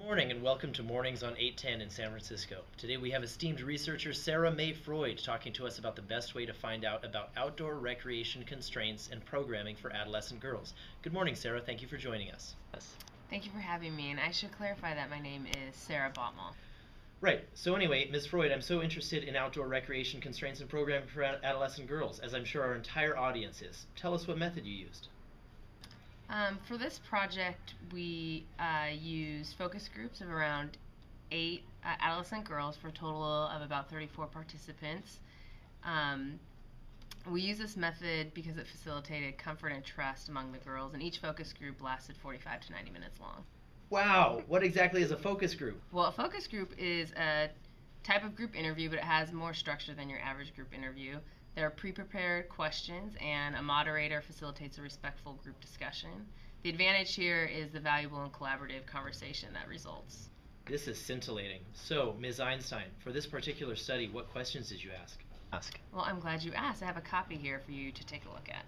Morning and welcome to Mornings on 810 in San Francisco. Today we have esteemed researcher Sarah Mae Freud talking to us about the best way to find out about outdoor recreation constraints and programming for adolescent girls. Good morning, Sarah. Thank you for joining us. Yes. Thank you for having me, and I should clarify that my name is Sarah Botmal. Right. So anyway, Ms. Freud, I'm so interested in outdoor recreation constraints and programming for adolescent girls, as I'm sure our entire audience is. Tell us what method you used. For this project, we used focus groups of around 8 adolescent girls for a total of about 34 participants. We used this method because it facilitated comfort and trust among the girls, and each focus group lasted 45 to 90 minutes long. Wow! What exactly is a focus group? Well, a focus group is a type of group interview, but it has more structure than your average group interview. There are pre-prepared questions, and a moderator facilitates a respectful group discussion. The advantage here is the valuable and collaborative conversation that results. This is scintillating. So, Ms. Einstein, for this particular study, what questions did you ask? Well, I'm glad you asked. I have a copy here for you to take a look at.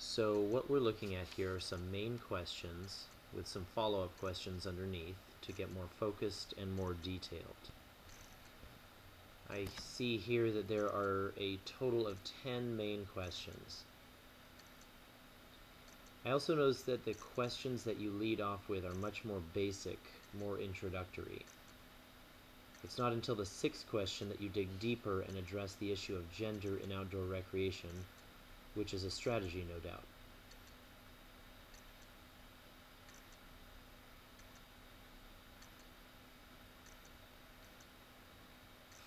So what we're looking at here are some main questions with some follow-up questions underneath to get more focused and more detailed. I see here that there are a total of 10 main questions. I also notice that the questions that you lead off with are much more basic, more introductory. It's not until the 6th question that you dig deeper and address the issue of gender in outdoor recreation, which is a strategy, no doubt.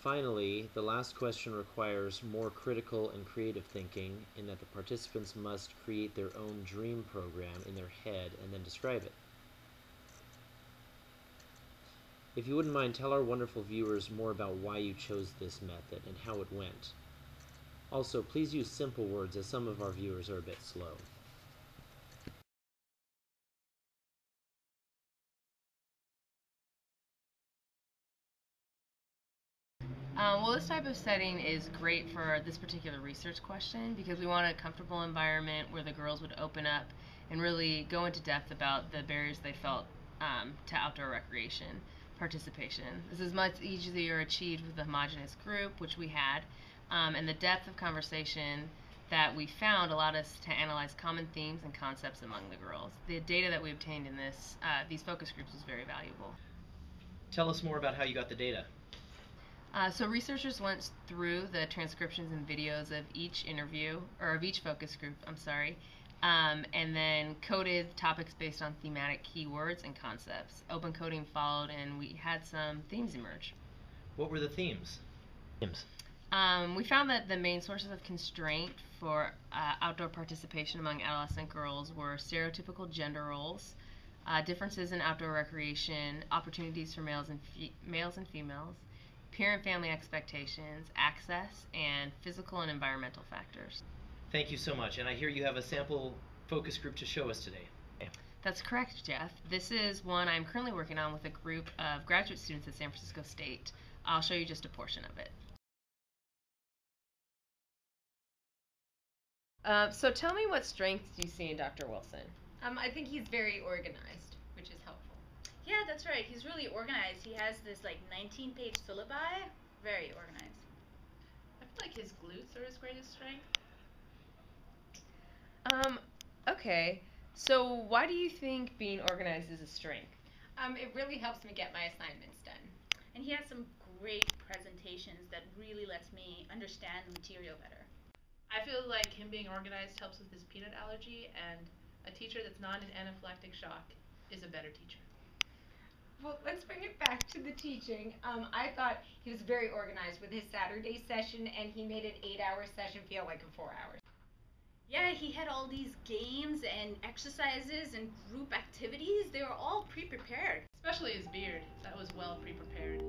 Finally, the last question requires more critical and creative thinking in that the participants must create their own dream program in their head and then describe it. If you wouldn't mind, tell our wonderful viewers more about why you chose this method and how it went. Also, please use simple words as some of our viewers are a bit slow. Well, this type of setting is great for this particular research question because we want a comfortable environment where the girls would open up and really go into depth about the barriers they felt to outdoor recreation participation. This is much easier achieved with a homogeneous group, which we had, and the depth of conversation that we found allowed us to analyze common themes and concepts among the girls. The data that we obtained in these focus groups was very valuable. Tell us more about how you got the data. So researchers went through the transcriptions and videos of each interview, or of each focus group, and then coded topics based on thematic keywords and concepts. Open coding followed, and we had some themes emerge. What were the themes? We found that the main sources of constraint for outdoor participation among adolescent girls were stereotypical gender roles, differences in outdoor recreation, opportunities for males and females, peer and family expectations, access, and physical and environmental factors. Thank you so much. And I hear you have a sample focus group to show us today. That's correct, Jeff. This is one I'm currently working on with a group of graduate students at San Francisco State. I'll show you just a portion of it. So tell me what strengths you see in Dr. Wilson. I think he's very organized, which is helpful. Yeah, that's right. He's really organized. He has this 19-page syllabi. Very organized. I feel like his glutes are his greatest strength. Okay. So why do you think being organized is a strength? It really helps me get my assignments done. And he has some great presentations that really lets me understand the material better. I feel like him being organized helps with his peanut allergy, and a teacher that's not in anaphylactic shock is a better teacher. Well, let's bring it back to the teaching. I thought he was very organized with his Saturday session, and he made an 8-hour session feel like a 4 hours. Yeah, he had all these games and exercises and group activities. They were all pre-prepared. Especially his beard. That was well pre-prepared.